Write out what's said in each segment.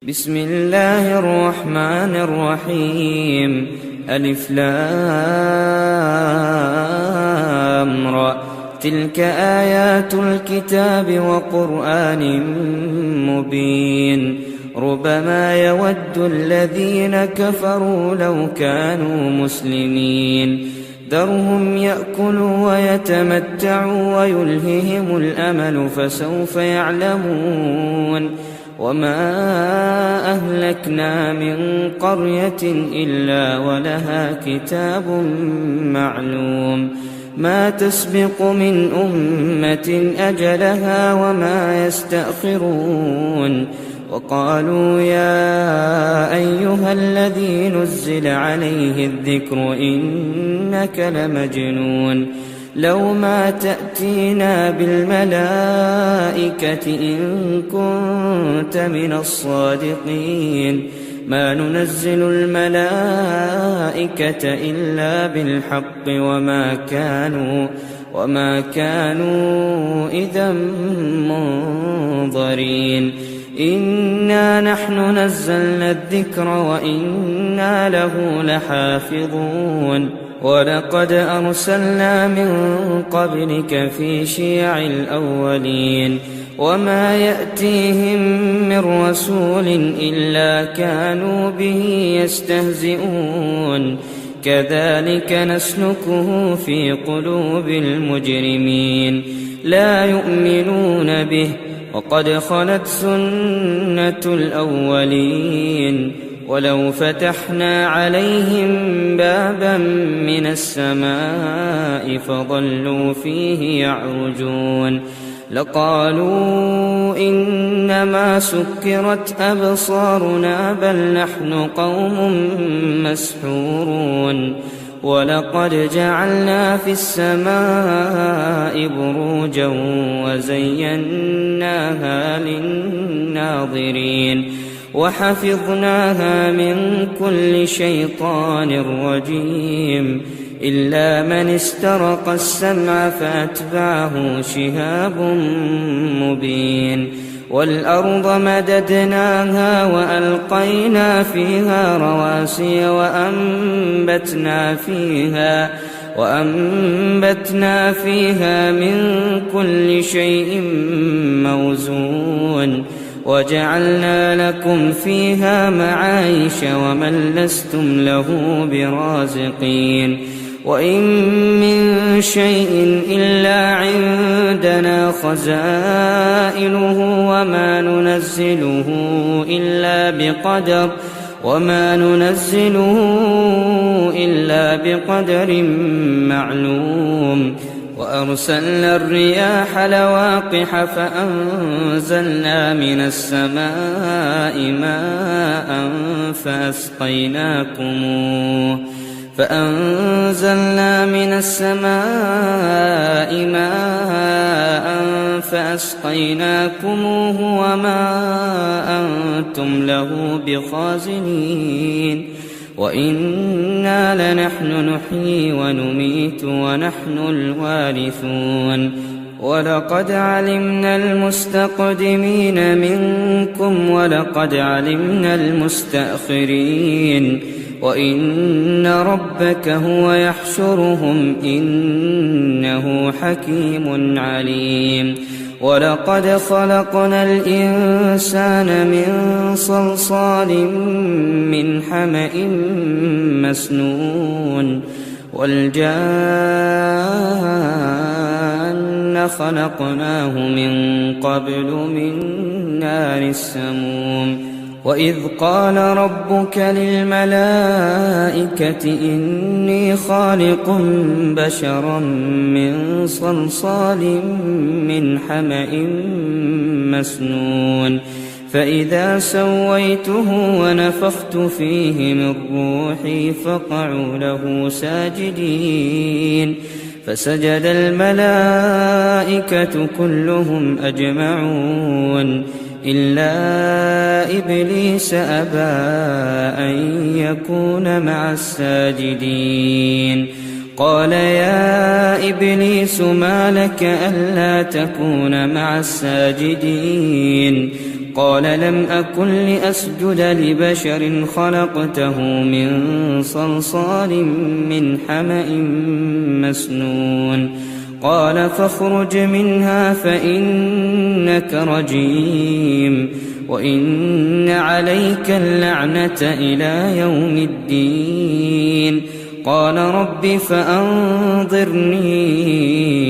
بسم الله الرحمن الرحيم. ألف لام را. تلك آيات الكتاب وقرآن مبين. ربما يود الذين كفروا لو كانوا مسلمين. ذرهم يأكلوا ويتمتعوا ويلههم الأمل فسوف يعلمون. وما أهلكنا من قرية إلا ولها كتاب معلوم. ما تسبق من أمة أجلها وما يستأخرون. وقالوا يا أيها الذي نزل عليه الذكر إنك لمجنون. لو ما تأتينا بالملائكة إن كنت من الصادقين. ما ننزل الملائكة إلا بالحق وما كانوا إذا منظرين. إنا نحن نزلنا الذكر وإنا له لحافظون. ولقد أرسلنا من قبلك في شيع الأولين. وما يأتيهم من رسول إلا كانوا به يستهزئون. كذلك نسلكه في قلوب المجرمين. لا يؤمنون به وقد خلت سنة الأولين. ولو فتحنا عليهم بابا من السماء فظلوا فيه يعرجون لقالوا إنما سكرت أبصارنا بل نحن قوم مسحورون. ولقد جعلنا في السماء بروجا وزيناها للناظرين وحفظناها من كل شيطان رجيم إلا من استرق السمع فأتبعه شهاب مبين. والأرض مددناها وألقينا فيها رواسي وأنبتنا فيها من كل شيء موزون. وجعلنا لكم فيها معايش ومن لستم له برازقين. وإن من شيء إلا عندنا خزائنه وما ننزله إلا بقدر معلوم. وأرسلنا الرياح لواقح فأنزلنا من السماء ماء فأسقيناكموه وما أنتم له بخازنين. وإنا لنحن نحيي ونميت ونحن الوارثون. ولقد علمنا المستقدمين منكم ولقد علمنا المستأخرين. وإن ربك هو يحشرهم إنه حكيم عليم. ولقد خلقنا الإنسان من صلصال من حمأ مسنون. والجان خلقناه من قبل من نار السموم. وإذ قال ربك للملائكة إني خالق بشرا من صلصال من حمأ مسنون. فإذا سويته ونفخت فيه من روحي فقعوا له ساجدين. فسجد الملائكة كلهم أجمعون إلا إبليس أبى أن يكون مع الساجدين. قال يا إبليس ما لك ألا تكون مع الساجدين قال لم أكن لأسجد لبشر خلقته من صلصال من حمأ مسنون قال فاخرج منها فإنك رجيم وإن عليك اللعنة إلى يوم الدين قال رب فأنظرني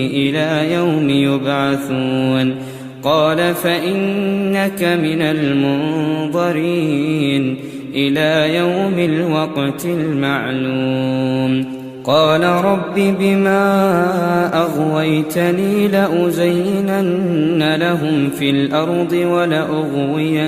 إلى يوم يبعثون قال فإنك من المنظرين إلى يوم الوقت المعلوم قال رب بما أغويتني لأزينن لهم في الأرض ولأغوينهم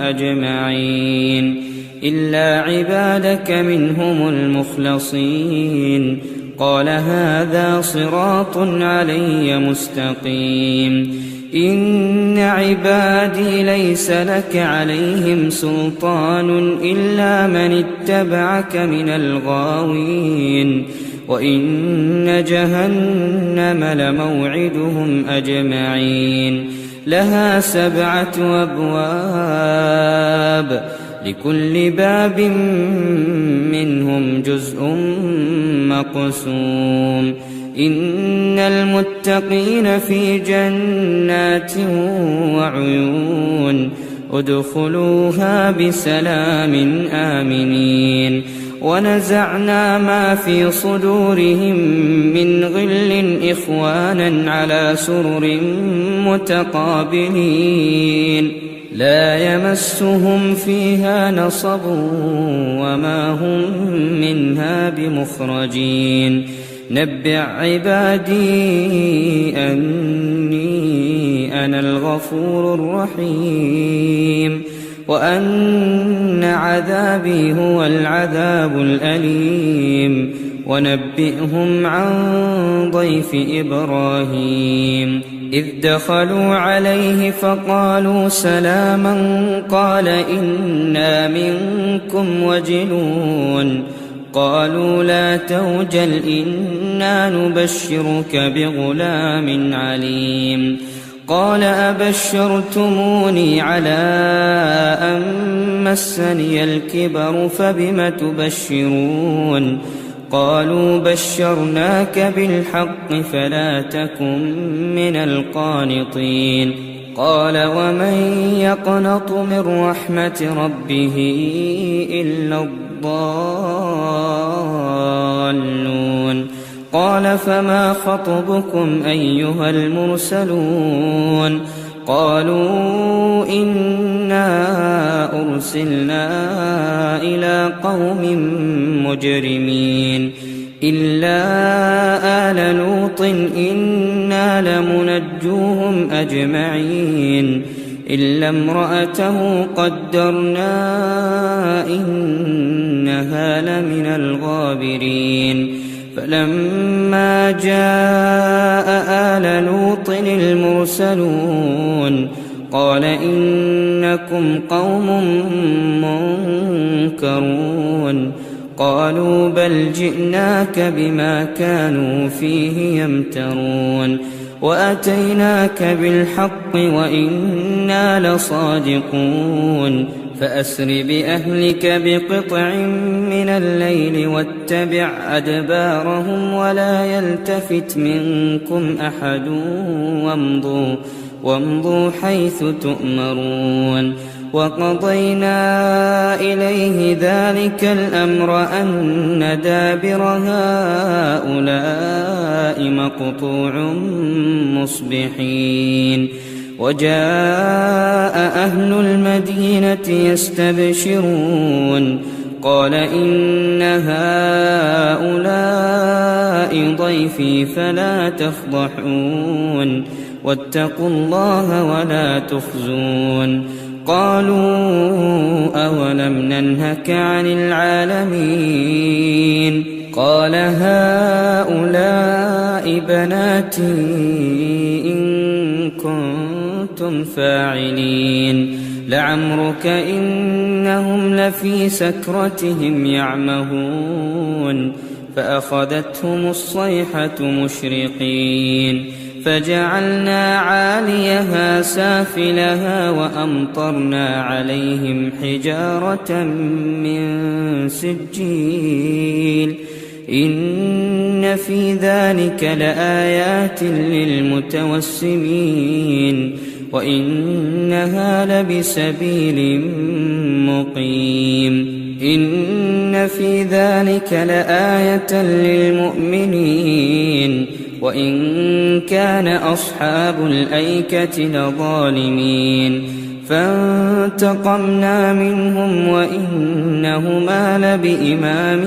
أجمعين إلا عبادك منهم المخلصين قال هذا صراط علي مستقيم إن عبادي ليس لك عليهم سلطان إلا من اتبعك من الغاوين وإن جهنم لموعدهم أجمعين لها 7 أبواب لكل باب منهم جزء مقسوم إن المتقين في جنات وعيون ادخلوها بسلام آمنين ونزعنا ما في صدورهم من غل إخوانا على سرر متقابلين لا يمسهم فيها نصب وما هم منها بمخرجين نبئ عبادي أني أنا الغفور الرحيم وأن عذابي هو العذاب الأليم ونبئهم عن ضيف إبراهيم إذ دخلوا عليه فقالوا سلاما قال إنا منكم وجلون قالوا لا توجل إنا نبشرك بغلام عليم قال أبشرتموني على أن مسني الكبر فبم تبشرون قالوا بشرناك بالحق فلا تكن من القانطين قال ومن يقنط من رحمة ربه إلا الضالون قال فما خطبكم أيها المرسلون قالوا إنا أرسلنا إلى قوم مجرمين إلا آل لوط إنا لمنجوهم أجمعين إلا امرأته قدرنا إنها لمن الغابرين فلما جاء آل لوط المرسلون قال إنكم قوم منكرون قالوا بل جئناك بما كانوا فيه يمترون وأتيناك بالحق وإنا لصادقون فأسر بأهلك بقطع من الليل واتبع أدبارهم ولا يلتفت منكم أحد وامضوا حيث تؤمرون وقضينا إليه ذلك الأمر أن دابر هؤلاء مقطوع مصبحين وجاء أهل المدينة يستبشرون قال إن هؤلاء ضيفي فلا تفضحون واتقوا الله ولا تخزون قالوا أولم ننهك عن العالمين قال هؤلاء بناتي إن كنتم فاعلين لعمرك إنهم لفي سكرتهم يعمهون فأخذتهم الصيحة مشرقين فجعلنا عاليها سافلها وأمطرنا عليهم حجارة من سجيل إن في ذلك لآيات للمتوسمين وإنها لبسبيل مقيم إن في ذلك لآية للمؤمنين وإن كان أصحاب الأيكة لظالمين فانتقمنا منهم وإنهما لبإمام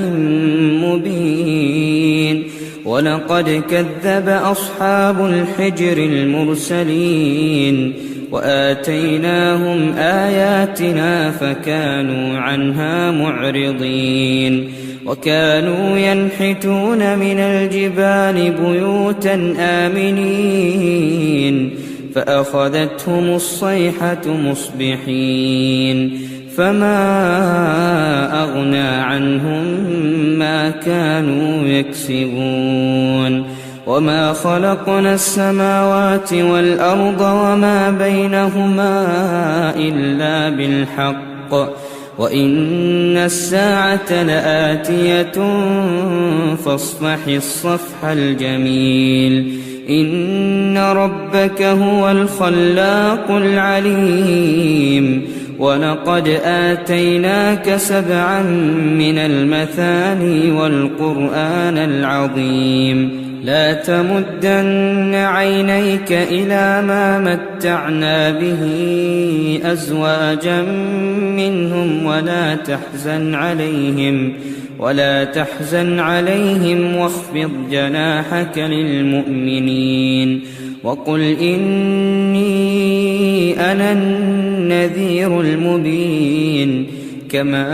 مبين ولقد كذب أصحاب الحجر المرسلين وآتيناهم آياتنا فكانوا عنها معرضين وكانوا ينحتون من الجبال بيوتا آمنين فأخذتهم الصيحة مصبحين فما أغنى عنهم ما كانوا يكسبون وما خلقنا السماوات والأرض وما بينهما إلا بالحق وإن الساعة لآتية فاصفح الصفح الجميل إن ربك هو الخلاق العليم ولقد آتيناك 7 من المثاني والقرآن العظيم لا تمدن عينيك إلى ما متعنا به أزواجا منهم ولا تحزن عليهم واخفض جناحك للمؤمنين وقل إني أنا النذير المبين كما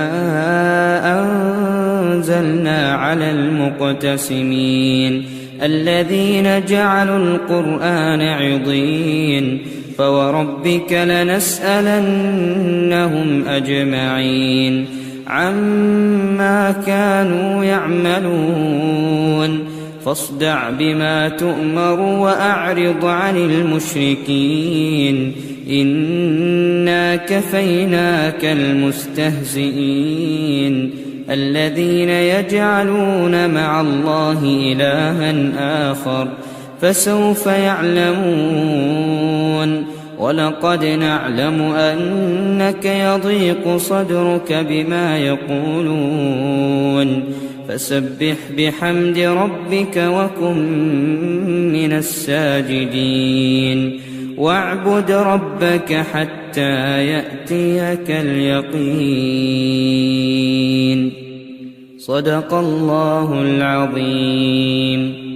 أنزلنا على المقتسمين الذين جعلوا القرآن عضين فوربك لنسألنهم أجمعين عما كانوا يعملون فاصدع بما تؤمر وأعرض عن المشركين إنا كفيناك المستهزئين الذين يجعلون مع الله إلها آخر فسوف يعلمون ولقد نعلم أنك يضيق صدرك بما يقولون فسبح بحمد ربك وكن من الساجدين واعبد ربك حتى يأتيك اليقين صدق الله العظيم.